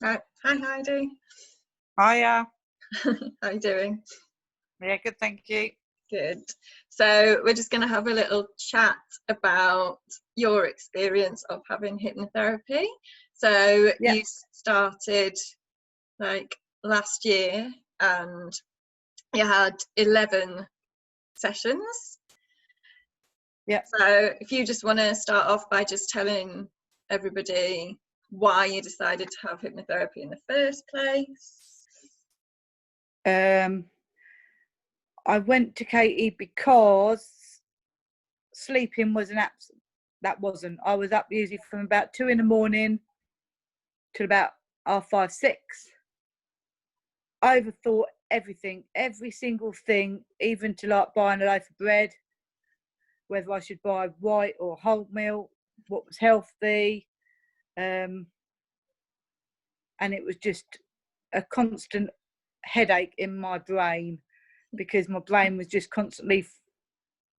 Right. Hi, Heidi. Hiya. How are you doing? Yeah, good, thank you. Good. So we're just going to have a little chat about your experience of having hypnotherapy. So you started like last year and you had 11 sessions. Yeah. So if you just want to start off by just telling everybody why you decided to have hypnotherapy in the first place. I went to Katie because sleeping was I was up usually from about 2 a.m. till about 5, 6. I overthought everything, every single thing, even to like buying a loaf of bread, whether I should buy white or wholemeal, what was healthy. And it was just a constant headache in my brain because my brain was just constantly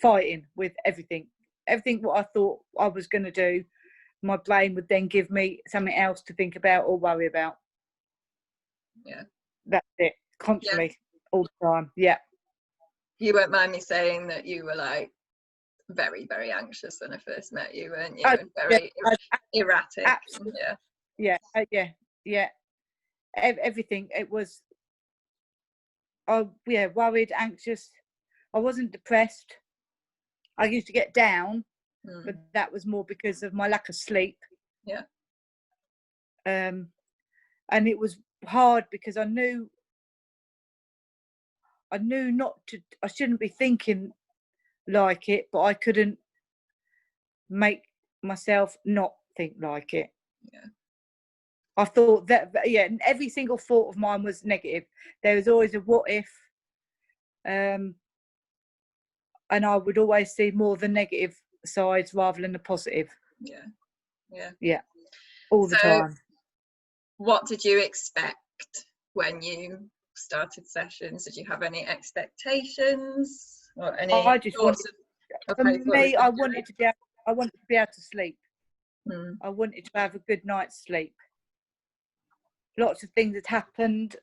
fighting with everything what I thought I was going to do. My brain would then give me something else to think about or worry about. That's it, constantly. All the time. You won't mind me saying that you were like very, very anxious when I first met you, weren't you? Oh, and very erratic. Absolutely. Yeah. Everything. It was worried, anxious. I wasn't depressed. I used to get down, but that was more because of my lack of sleep. And it was hard because I knew I shouldn't be thinking like it, but I couldn't make myself not think like it. I thought that every single thought of mine was negative. There was always a what if, and I would always see more the negative sides rather than the positive. All the time. What did you expect when you started sessions? Did you have any expectations or any thoughts? For me, I wanted to be able to sleep. I wanted to have a good night's sleep. Lots of things had happened,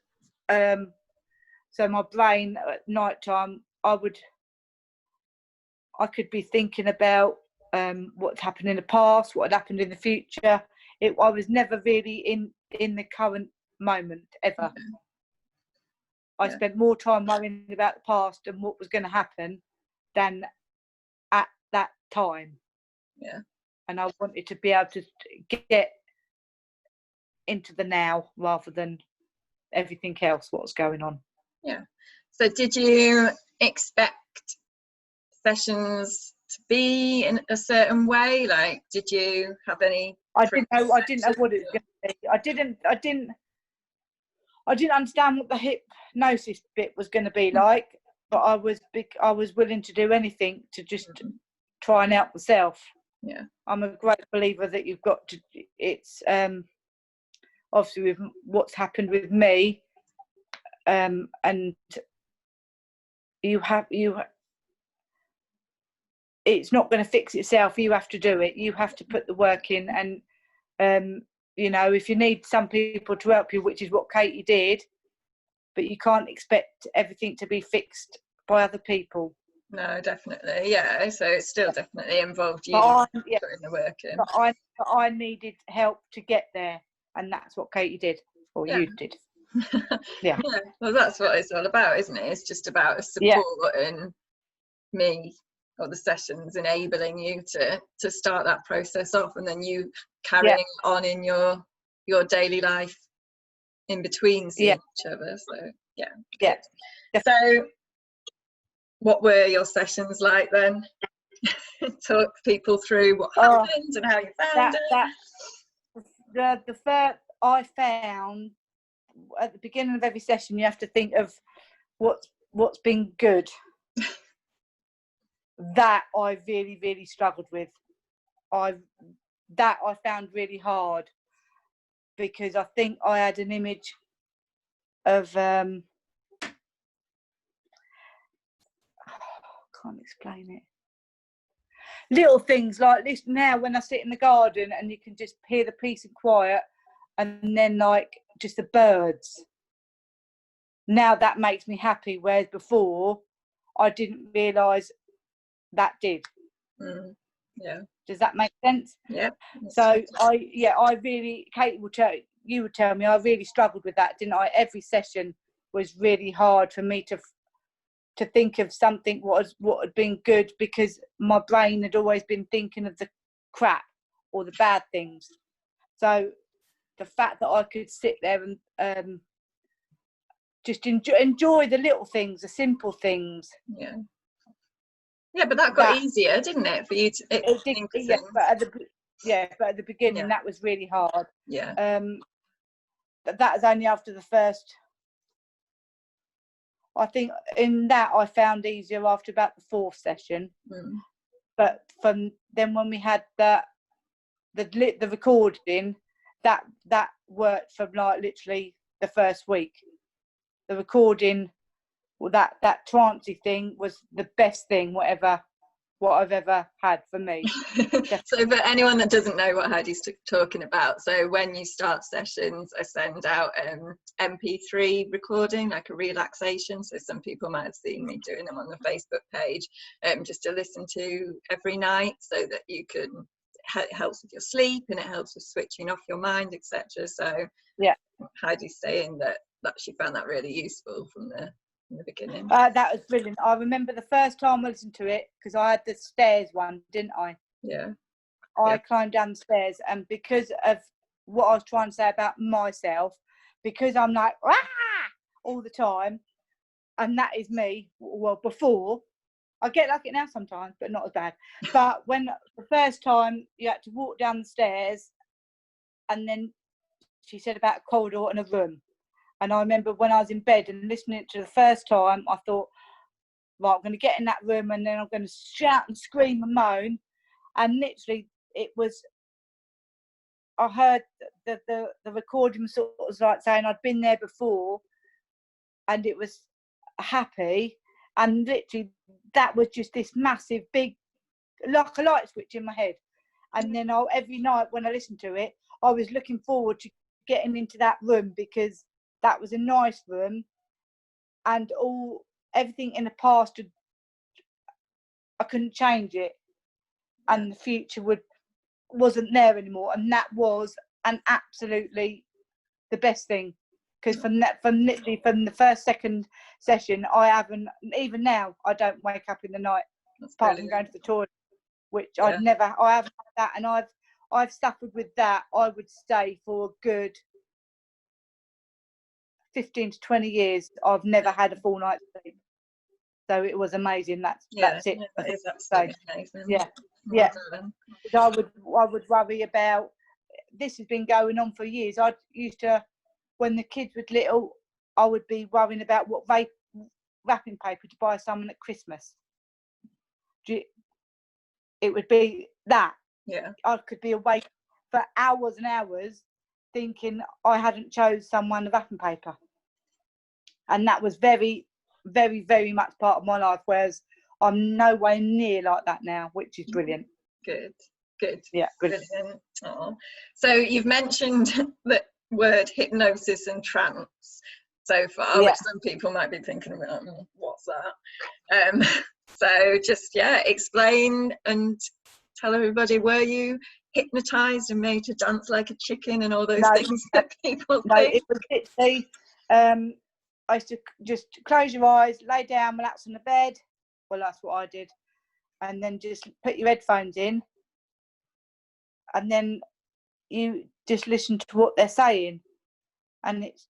so my brain at night time, I could be thinking about what's happened in the past, what had happened in the future. I was never really in the current moment ever. I spent more time worrying about the past and what was going to happen than at that time. And I wanted to be able to get into the now rather than everything else what's going on. So did you expect sessions to be in a certain way? Like, did you have any I didn't know what it was going to be. I didn't understand what the hypnosis bit was going to be like, but I was willing to do anything to just try and help myself. I'm a great believer that you've got to. It's obviously with what's happened with me, and it's not going to fix itself. You have to do it. You have to put the work in, and if you need some people to help you, which is what Katie did, but you can't expect everything to be fixed by other people. No, definitely. So it still definitely involved you putting the work in. But I needed help to get there, and that's what Katie did, or you did. Well, that's what it's all about, isn't it? It's just about support and me, or the sessions enabling you to start that process off, and then you carrying on in your daily life in between seeing each other. So So what were your sessions like then? Talk people through what happened and how you found it. The first I found at the beginning of every session, you have to think of what's been good. That I really, really struggled with. I found really hard because I think I had an image of can't explain it. Little things like this now when I sit in the garden and you can just hear the peace and quiet, and then like just the birds. Now that makes me happy, whereas before I didn't realise that did. Yeah. Does that make sense? Yeah. So I really, Kate would tell me, I really struggled with that, didn't I? Every session was really hard for me to think of something what had been good, because my brain had always been thinking of the crap or the bad things. So the fact that I could sit there and just enjoy the little things, the simple things. Yeah, but that got easier, didn't it, for you to think of things? But at the beginning that was really hard. But that was only after the first. I think in that I found easier after about the 4th session. But from then, when we had the recording, that worked from like literally the first week. The recording, well, that trancey thing was the best thing what I've ever had for me. So for anyone that doesn't know what Heidi's talking about, so when you start sessions, I send out MP3 recording, like a relaxation. So some people might have seen me doing them on the Facebook page, just to listen to every night, so that you can, it helps with your sleep and it helps with switching off your mind, etc. So Heidi's saying that she found that really useful from the beginning. That was brilliant. I remember the first time I listened to it, because I had the stairs one, didn't I? I climbed down the stairs, and because of what I was trying to say about myself, because I'm like all the time, and that is me. Well, before, I get like it now sometimes, but not as bad. But when the first time you had to walk down the stairs, and then she said about a corridor and a room. And I remember when I was in bed and listening to it the first time, I thought, right, I'm going to get in that room and then I'm going to shout and scream and moan. And literally, it was, I heard the recording sort of was like saying I'd been there before, and it was happy. And literally, that was just this massive, big, like a light switch in my head. And then every night when I listened to it, I was looking forward to getting into that room, because that was a nice room, and everything in the past I couldn't change it, and the future wasn't there anymore, and that was absolutely the best thing, because from literally from the second session, I haven't, even now I don't wake up in the night apart from going to the toilet, which I haven't had that, and I've suffered with that. I would stay for a good 15 to 20 years. I've never had a full night's sleep, so it was amazing. That's it. That is absolutely amazing. I would worry about, this has been going on for years. I used to, when the kids were little, I would be worrying about what wrapping paper to buy someone at Christmas. It would be that. I could be awake for hours and hours thinking I hadn't chose someone the wrapping paper, and that was very, very, very much part of my life, whereas I'm nowhere near like that now, which is brilliant. Good. Yeah, brilliant. So you've mentioned the word hypnosis and trance so far, which some people might be thinking about, what's that? So just explain and tell everybody, were you hypnotized and made to dance like a chicken and all those things that people think? It was literally, I used to just close your eyes, lay down, relax on the bed. Well, that's what I did. And then just put your headphones in, and then you just listen to what they're saying, and it's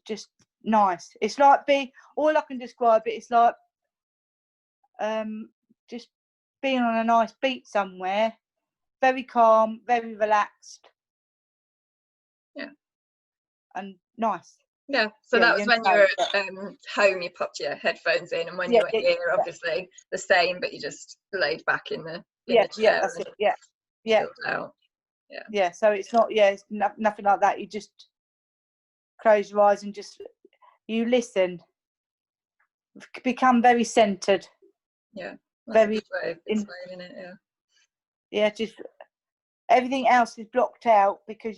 just nice. It's like all I can describe it, it's like just being on a nice beach somewhere, very calm, very relaxed, and nice. So that was when you were at home, you popped your headphones in, and when you were here, obviously the same, but you just laid back in the chair. That's it. Chilled out. So it's not it's nothing like that. You just close your eyes and just you listen, become very centered. That's a good way of explaining it. Just everything else is blocked out, because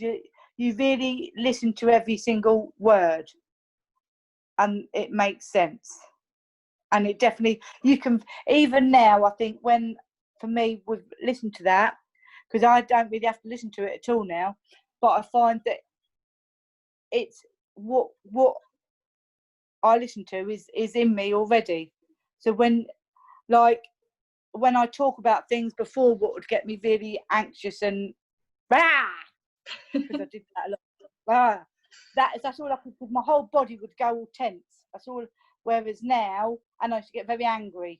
you really listen to every single word, and it makes sense. And it definitely, you can, even now, I think when, for me, we've listened to that, because I don't really have to listen to it at all now, but I find that it's what I listen to is in me already. So when I talk about things before, what would get me really anxious and because I did that a lot. That's all I could, because my whole body would go all tense. That's all. Whereas now, and I used to get very angry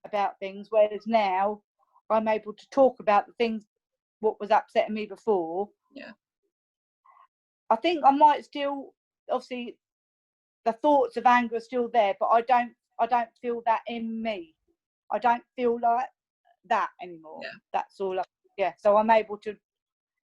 about things. Whereas now, I'm able to talk about the things what was upsetting me before. Yeah. I think I might still, obviously, the thoughts of anger are still there, but I don't feel that in me. I don't feel like that anymore. Yeah. That's all. So I'm able to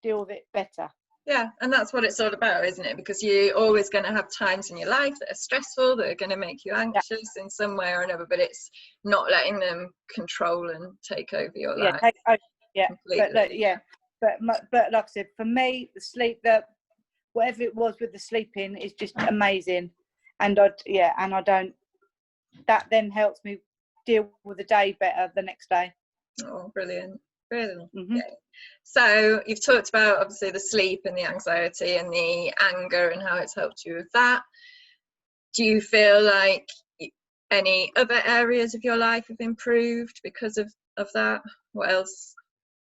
deal with it better. Yeah, and that's what it's all about, isn't it? Because you're always going to have times in your life that are stressful, that are going to make you anxious in some way or another, but it's not letting them control and take over your life. Completely. But like I said, for me, the sleep, whatever it was with the sleeping is just amazing, and I don't. That then helps me deal with the day better the next day. Oh, brilliant. Mm-hmm. Yeah. So you've talked about obviously the sleep and the anxiety and the anger and how it's helped you with that. Do you feel like any other areas of your life have improved because of that? What else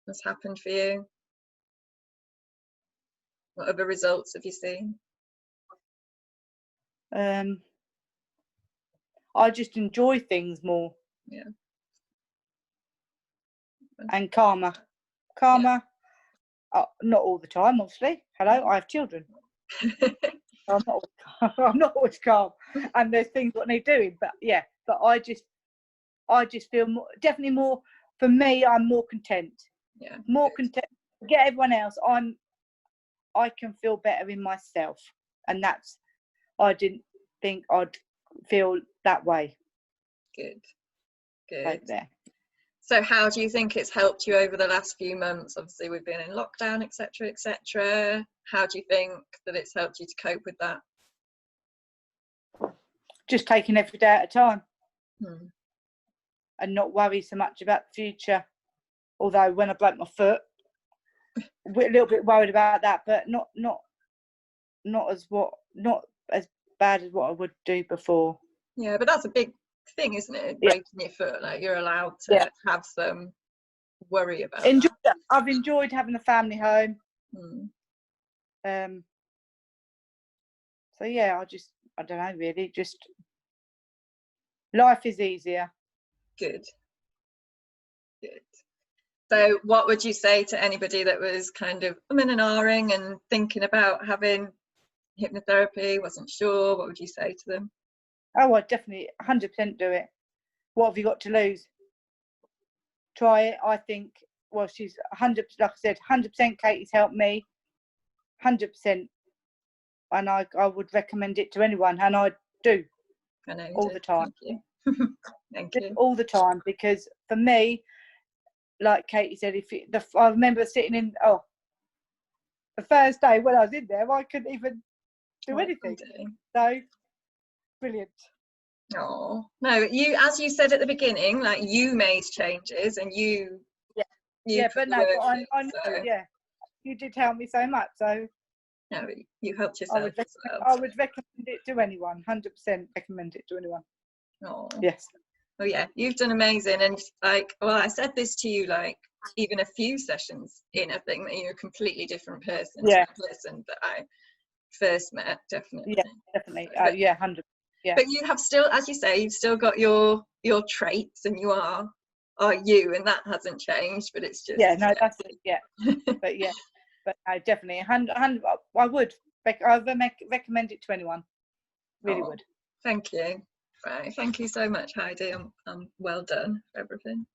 has happened for you? What other results have you seen? I just enjoy things more. Yeah. And calmer. Not all the time, obviously. Hello, I have children. I'm not always calm, and there's things what need doing. But I just feel definitely more. For me, I'm more content. Yeah. More content. Forget everyone else. I can feel better in myself, and I didn't think I'd feel that way. Good. Right there. So how do you think it's helped you over the last few months? Obviously, we've been in lockdown, etc., etc. How do you think that it's helped you to cope with that? Just taking every day at a time, and not worry so much about the future. Although when I broke my foot, we're a little bit worried about that, but not as bad as what I would do before. Yeah, but that's a big thing, isn't it? Breaking your foot, like you're allowed to have some worry about that. I've enjoyed having a family home. So I don't know, really, just life is easier. Good. So what would you say to anybody that was kind of umming and ahhing and thinking about having hypnotherapy, wasn't sure? What would you say to them? Oh, I'd definitely 100% do it. What have you got to lose? Try it. I think, well, she's 100%, like I said, 100% Katie's helped me, 100%. And I would recommend it to anyone, and I do. I know all the time. Thank you. Thank you. All the time, because for me, like Katie said, I remember sitting in the first day when I was in there, I couldn't even do anything. So brilliant. Oh no, you, as you said at the beginning, like you made changes and you but no, I know, so. You did help me so much, so no, you helped yourself. I would recommend it to anyone. 100% recommend it to anyone. Oh yes. Oh yeah, you've done amazing. And like, well, I said this to you like even a few sessions in, I think that you're a completely different person to the person that I first met. Definitely. Yeah, definitely. 100. Yeah. But you have still, as you say, you've still got your traits, and you are you, and that hasn't changed. But it's just that's it. Yeah. but no, definitely 100. I would recommend it to anyone. Really would. Thank you. Right, thank you so much, Heidi. I'm well done for everything.